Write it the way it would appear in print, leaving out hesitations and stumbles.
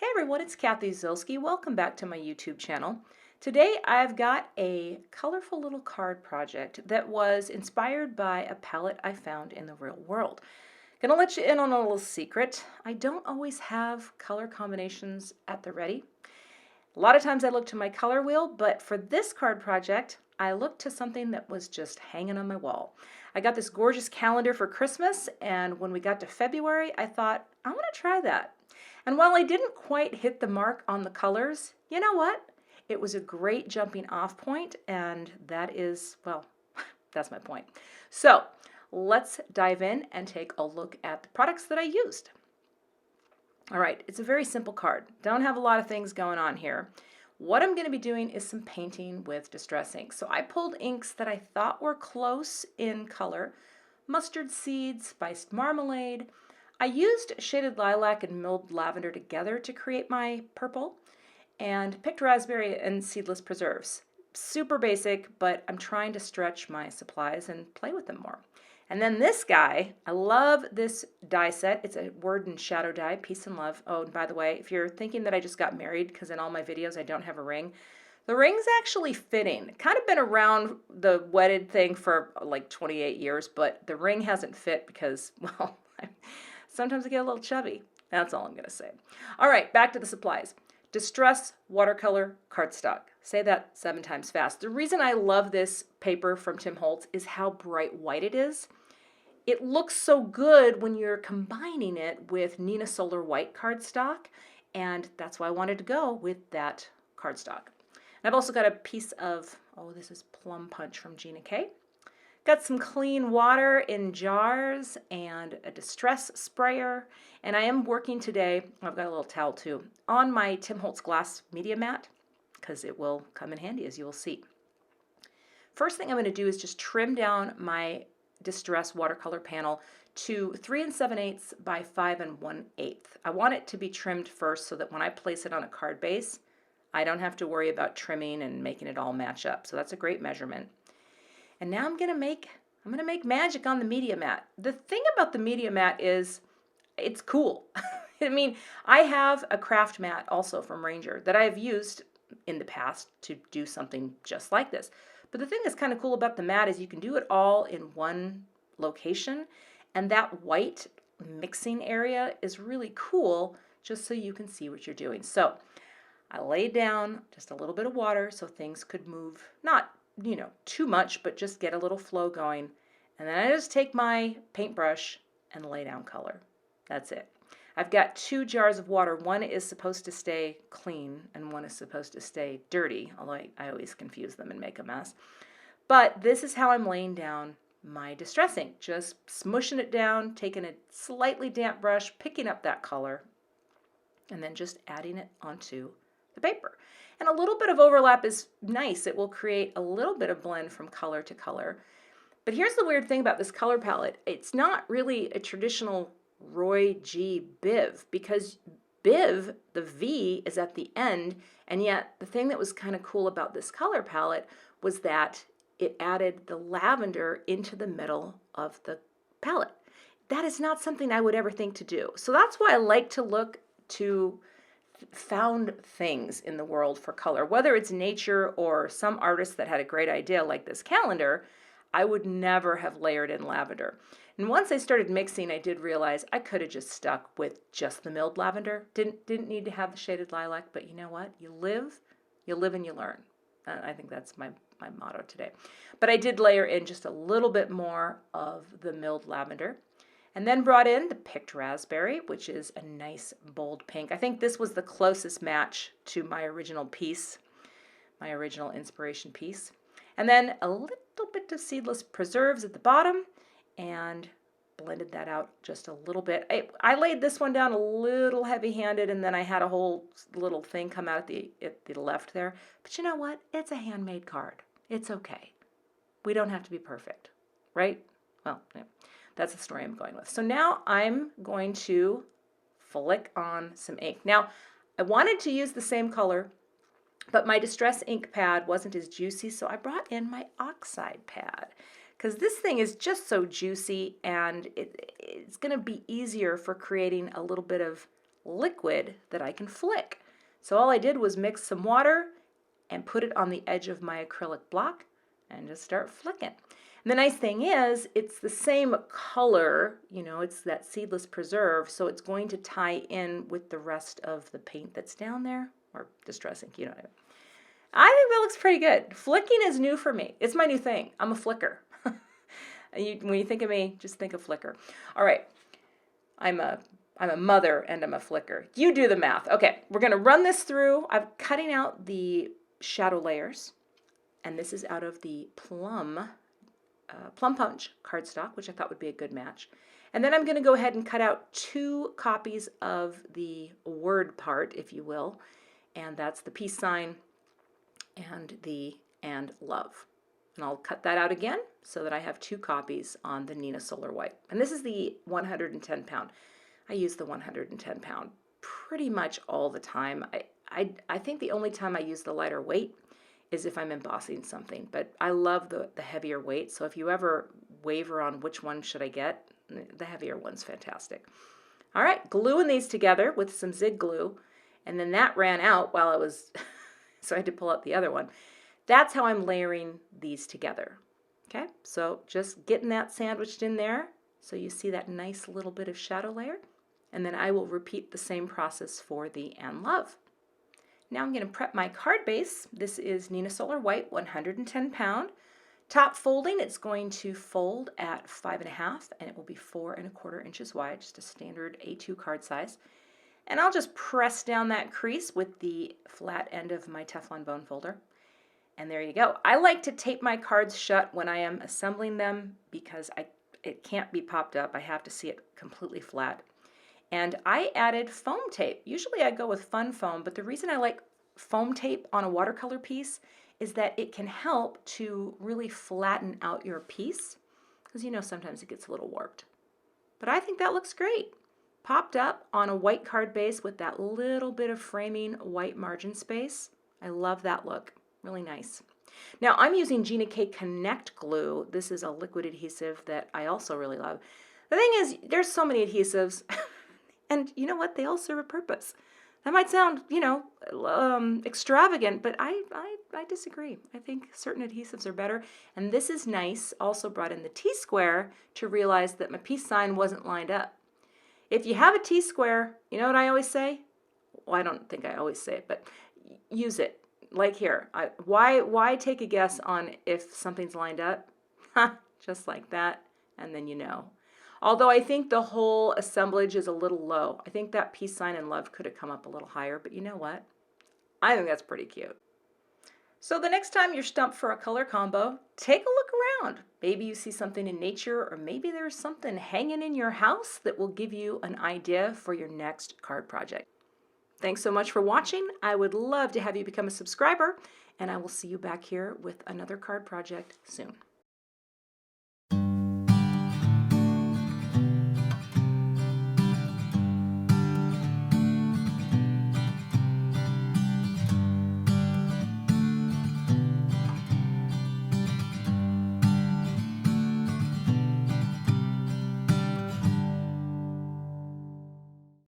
Hey everyone, it's Cathy Zielske. Welcome back to my YouTube channel. Today I've got a colorful little card project that was inspired by a palette I found in the real world. Gonna let you in on a little secret. I don't always have color combinations at the ready. A lot of times I look to my color wheel, but for this card project, I looked to something that was just hanging on my wall. I got this gorgeous calendar for Christmas, and when we got to February, I thought, I'm gonna try that. And while I didn't quite hit the mark on the colors, you know what? It was a great jumping off point, and that is, well, that's my point. So let's dive in and take a look at the products that I used. All right, it's a very simple card. Don't have a lot of things going on here. What I'm going to be doing is some painting with distress ink. So I pulled inks that I thought were close in color. Mustard seed, spiced marmalade. I used shaded lilac and milled lavender together to create my purple, and picked raspberry and seedless preserves. Super basic, but I'm trying to stretch my supplies and play with them more. And then this guy, I love this die set. It's a word and shadow die, peace and love. Oh, and by the way, if you're thinking that I just got married because in all my videos I don't have a ring, the ring's actually fitting. Kind of been around the wedded thing for like 28 years, but the ring hasn't fit because, well, sometimes I get a little chubby. That's all I'm going to say. All right, back to the supplies. Distress Watercolor Cardstock. Say that 7 times fast. The reason I love this paper from Tim Holtz is how bright white it is. It looks so good when you're combining it with Neenah Solar White cardstock, and that's why I wanted to go with that cardstock. And I've also got a piece of, oh, this is Plum Punch from Gina K. Got some clean water in jars and a distress sprayer, and I am working today, I've got a little towel too, on my Tim Holtz glass media mat, because it will come in handy as you will see. First thing I'm going to do is just trim down my distress watercolor panel to 3 7/8 by 5 1/8. I want it to be trimmed first so that when I place it on a card base, I don't have to worry about trimming and making it all match up. So that's a great measurement. And now I'm gonna make magic on the media mat. The thing about the media mat is it's cool. I mean, I have a craft mat also from Ranger that I've used in the past to do something just like this. But the thing that's kind of cool about the mat is you can do it all in one location, and that white mixing area is really cool just so you can see what you're doing. So I laid down just a little bit of water so things could move, not too much, but just get a little flow going. And then I just take my paintbrush and lay down color. That's it. I've got 2 jars of water. One is supposed to stay clean and one is supposed to stay dirty, although I always confuse them and make a mess. But this is how I'm laying down my distress ink. Just smushing it down, taking a slightly damp brush, picking up that color, and then just adding it onto the paper. And a little bit of overlap is nice. It will create a little bit of blend from color to color. But here's the weird thing about this color palette. It's not really a traditional Roy G. Biv, because Biv, the V, is at the end, and yet the thing that was kind of cool about this color palette was that it added the lavender into the middle of the palette. That is not something I would ever think to do. So that's why I like to look to found things in the world for color, whether it's nature or some artist that had a great idea like this calendar. I would never have layered in lavender. And once I started mixing, I did realize I could have just stuck with just the milled lavender. Didn't need to have the shaded lilac, but you know what? You live and you learn. I think that's my motto today. But I did layer in just a little bit more of the milled lavender. And then brought in the picked raspberry, which is a nice bold pink. I think this was the closest match to my original piece, my original inspiration piece. And then a little bit of seedless preserves at the bottom and blended that out just a little bit. I laid this one down a little heavy-handed, and then I had a whole little thing come out at the left there. But you know what? It's a handmade card. It's okay. We don't have to be perfect, right? Well, yeah. That's the story I'm going with. So now I'm going to flick on some ink. Now, I wanted to use the same color, but my distress ink pad wasn't as juicy, so I brought in my Oxide pad, because this thing is just so juicy, and it's going to be easier for creating a little bit of liquid that I can flick. So all I did was mix some water and put it on the edge of my acrylic block and just start flicking. And the nice thing is it's the same color, you know, it's that Seedless preserve, so it's going to tie in with the rest of the paint that's down there, or distress ink, you know what I mean. I think that looks pretty good. Flicking is new for me. It's my new thing. I'm a flicker. When you think of me, just think of flicker. All right, I'm a mother and I'm a flicker. You do the math. Okay, we're gonna run this through. I'm cutting out the shadow layers, and this is out of the Plum Punch cardstock, which I thought would be a good match. And then I'm gonna go ahead and cut out 2 copies of the word part, if you will, and that's the peace sign and the and love. And I'll cut that out again so that I have 2 copies on the Neenah Solar White. And this is the 110 pound. I use the 110 pound pretty much all the time. I think the only time I use the lighter weight is if I'm embossing something, but I love the heavier weight. So if you ever waver on which one should I get, the heavier one's fantastic. All right, gluing these together with some Zig glue, and then that ran out while I was, so I had to pull out the other one. That's how I'm layering these together. Okay, so just getting that sandwiched in there so you see that nice little bit of shadow layer, and then I will repeat the same process for the and love. Now I'm going to prep my card base. This is Neenah Solar White, 110 pound. Top folding, it's going to fold at 5.5, and it will be 4¼ inches wide, just a standard A2 card size. And I'll just press down that crease with the flat end of my Teflon bone folder. And there you go. I like to tape my cards shut when I am assembling them because it can't be popped up. I have to see it completely flat. And I added foam tape. Usually I go with fun foam, but the reason I like foam tape on a watercolor piece is that it can help to really flatten out your piece, because you know sometimes it gets a little warped. But I think that looks great. Popped up on a white card base with that little bit of framing white margin space. I love that look. Really nice. Now I'm using Gina K Connect glue. This is a liquid adhesive that I also really love. The thing is, there's so many adhesives, and you know what? They all serve a purpose. That might sound, you know, extravagant, but I disagree. I think certain adhesives are better. And this is nice. Also brought in the T-square to realize that my peace sign wasn't lined up. If you have a T-square, you know what I always say? Well, I don't think I always say it, but use it. Like here, why take a guess on if something's lined up? Just like that, and then you know. Although I think the whole assemblage is a little low. I think that peace sign and love could have come up a little higher, but you know what? I think that's pretty cute. So the next time you're stumped for a color combo, take a look around. Maybe you see something in nature, or maybe there's something hanging in your house that will give you an idea for your next card project. Thanks so much for watching. I would love to have you become a subscriber, and I will see you back here with another card project soon.